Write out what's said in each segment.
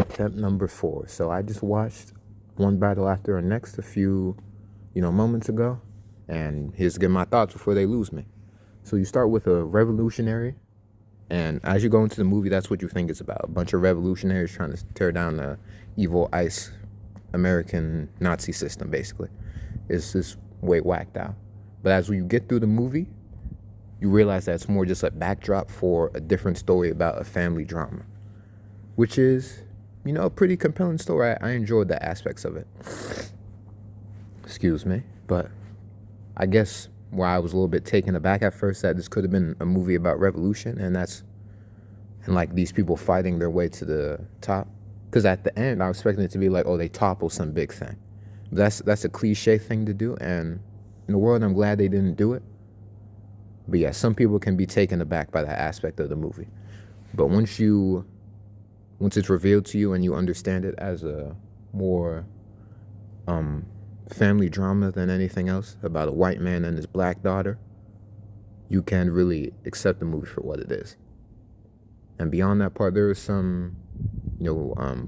Attempt number 4. So I just watched one battle after the next a few, moments ago, and here's to get my thoughts before they lose me. So you start with a revolutionary, and as you go into the movie, that's what you think it's about. A bunch of revolutionaries trying to tear down the evil ICE American Nazi system, basically. It's just way whacked out. But as you get through the movie, you realize that it's more just a backdrop for a different story about a family drama, which is, a pretty compelling story. I enjoyed the aspects of it. Excuse me. But I guess where I was a little bit taken aback at first, that this could have been a movie about revolution, and like these people fighting their way to the top. Because at the end, I was expecting it to be like, oh, they topple some big thing. But that's a cliche thing to do, and in the world, I'm glad they didn't do it. But yeah, some people can be taken aback by that aspect of the movie. But once it's revealed to you and you understand it as a more family drama than anything else about a white man and his black daughter, you can really accept the movie for what it is. And beyond that part, there are some,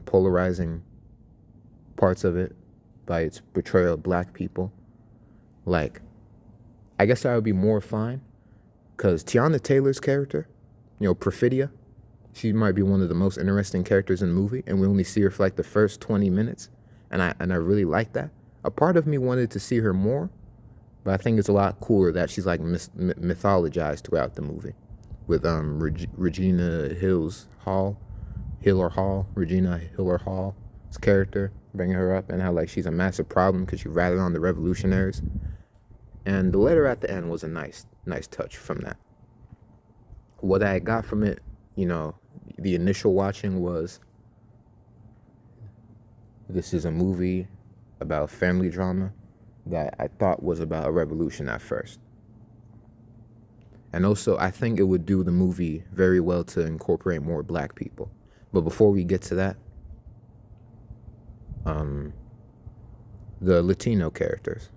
polarizing parts of it by its portrayal of black people. Like, I guess I would be more fine because Tiana Taylor's character, Perfidia, she might be one of the most interesting characters in the movie, and we only see her for like the first 20 minutes, and I really like that. A part of me wanted to see her more, but I think it's a lot cooler that she's like mythologized throughout the movie with Regina Regina Hiller Hall's character, bringing her up and how like she's a massive problem because she ratted on the revolutionaries. And the letter at the end was a nice touch from that. What I got from it, the initial watching was, this is a movie about family drama that I thought was about a revolution at first. And also, I think it would do the movie very well to incorporate more black people. But before we get to that, the Latino characters,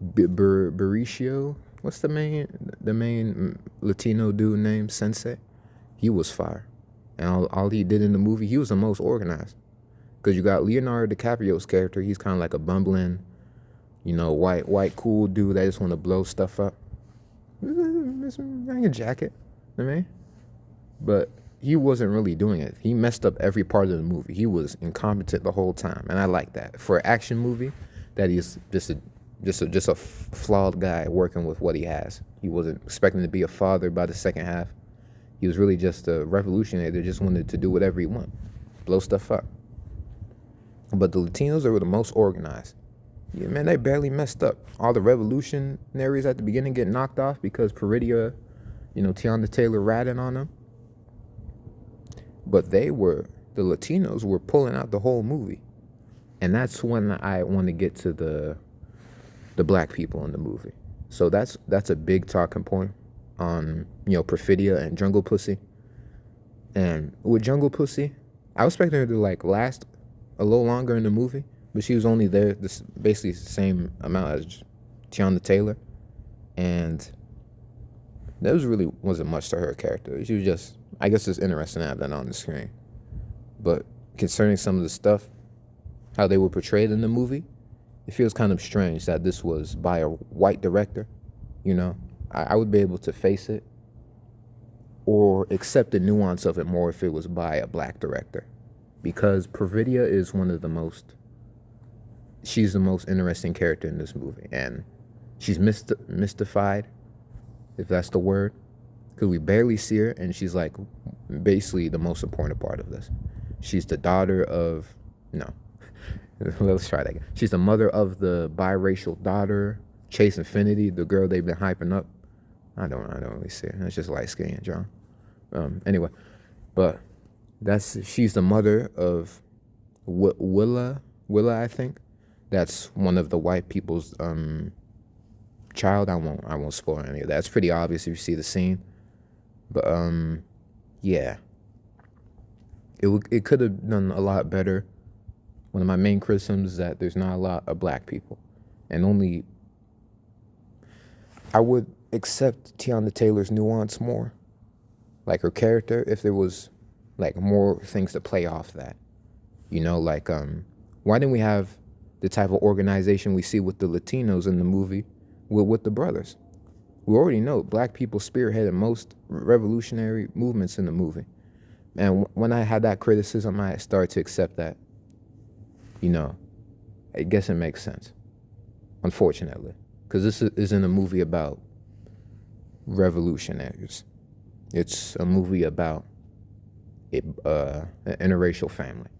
Baricio, what's the main Latino dude named Sensei? He was fire. And all he did in the movie, he was the most organized. Because you got Leonardo DiCaprio's character, he's kind of like a bumbling, white cool dude that just want to blow stuff up. Wearing a jacket, But he wasn't really doing it. He messed up every part of the movie. He was incompetent the whole time, and I like that. For an action movie, that he's just a flawed guy working with what he has. He wasn't expecting to be a father by the second half. He was really just a revolutionary that just wanted to do whatever he wanted, blow stuff up. But the Latinos were the most organized. Yeah, man, they barely messed up. All the revolutionaries at the beginning get knocked off because Peridia, Tiana Taylor ratted on them. But the Latinos were pulling out the whole movie. And that's when I want to get to the black people in the movie. So that's a big talking point on, Perfidia and Jungle Pussy. And with Jungle Pussy, I was expecting her to last a little longer in the movie, but she was only there basically the same amount as Tiana Taylor. And there wasn't much to her character. She was just, I guess it's interesting to have that on the screen. But concerning some of the stuff, how they were portrayed in the movie, it feels kind of strange that this was by a white director. I would be able to face it or accept the nuance of it more if it was by a black director. Because Perfidia is she's the most interesting character in this movie. And she's mystified, if that's the word, because we barely see her, and she's like basically the most important part of this. She's the daughter of, no, let's try that again. She's the mother of the biracial daughter, Chase Infinity, the girl they've been hyping up. I don't really see her. That's just light skin, John. Anyway, but she's the mother of Willa, I think. That's one of the white people's child. I won't spoil any of that. It's pretty obvious if you see the scene. But yeah. It could have done a lot better. One of my main criticisms is that there's not a lot of black people. And I would accept Tiana Taylor's nuance more. Like her character, if there was like more things to play off that. Like why didn't we have the type of organization we see with the Latinos in the movie with the brothers? We already know black people spearheaded most revolutionary movements in the movie. And when I had that criticism, I started to accept that, I guess it makes sense, unfortunately. Because this isn't a movie about revolutionaries. It's a movie about an interracial family.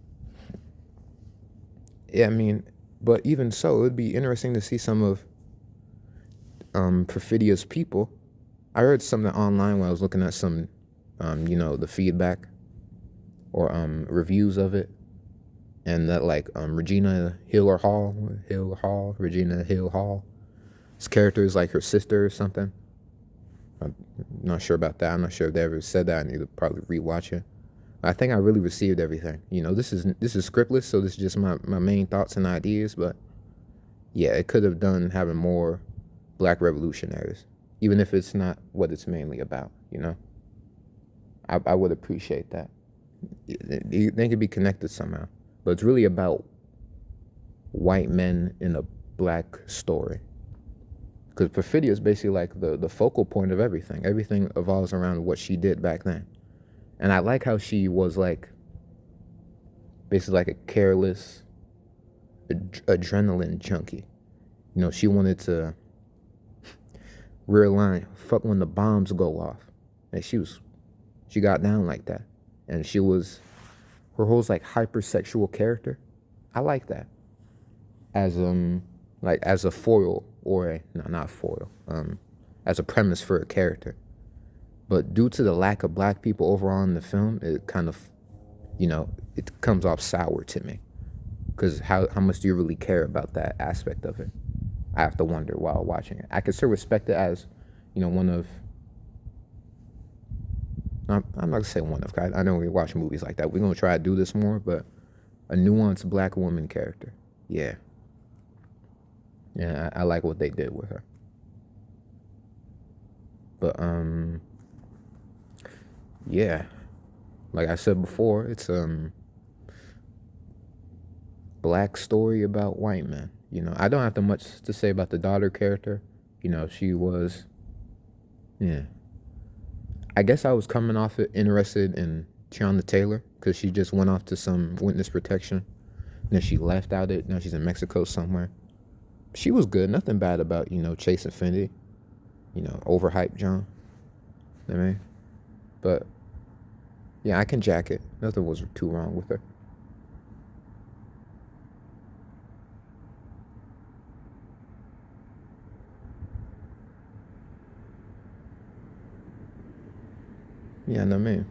Yeah, I mean, but even so, it would be interesting to see some of Perfidia's people. I heard something online when I was looking at some, the feedback or reviews of it, and that Regina Regina Hill Hall, his character is like her sister or something. I'm not sure about that. I'm not sure if they ever said that. I need to probably rewatch it. I think I really received everything. This is scriptless, so this is just my main thoughts and ideas. But yeah, it could have done having more black revolutionaries, even if it's not what it's mainly about. I would appreciate that. They could be connected somehow, but it's really about white men in a black story. Because Perfidia is basically like the focal point of everything. Everything evolves around what she did back then. And I like how she was basically like a careless adrenaline junkie. She wanted to rear line, fuck when the bombs go off. And she got down like that. And her whole hypersexual character. I like that. As a foil not foil, as a premise for a character. But due to the lack of black people overall in the film, it kind of, it comes off sour to me. Because how much do you really care about that aspect of it? I have to wonder while watching it. I can still respect it as, one of, I'm not going to say one of, I know we watch movies like that. We're going to try to do this more, but a nuanced black woman character. Yeah. Yeah, I like what they did with her. But, yeah, like I said before, it's black story about white men. I don't have much to say about the daughter character. She was, yeah. I guess I was coming off it interested in Tiana Taylor because she just went off to some witness protection. And then she left out it. Now she's in Mexico somewhere. She was good. Nothing bad about, Chase Infinity. Overhyped John. I mean, but yeah, I can jack it. Nothing was too wrong with her. Yeah, I mean,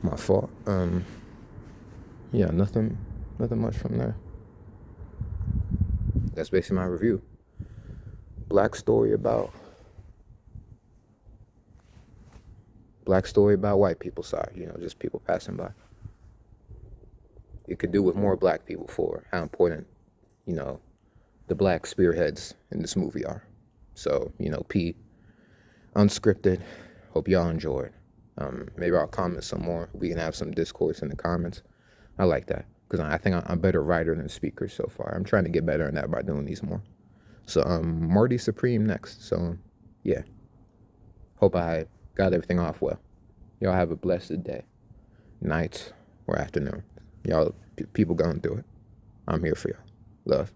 my fault. Yeah, nothing much from there. That's basically my review. Black story about white people. Sorry, just people passing by. It could do with more black people for how important, the black spearheads in this movie are. So, P, Unscripted. Hope y'all enjoyed. Maybe I'll comment some more. We can have some discourse in the comments. I like that because I think I'm a better writer than speaker so far. I'm trying to get better at that by doing these more. So Marty Supreme next. So yeah, hope I got everything off well. Y'all have a blessed day, night, or afternoon. Y'all people going through it. I'm here for y'all. Love.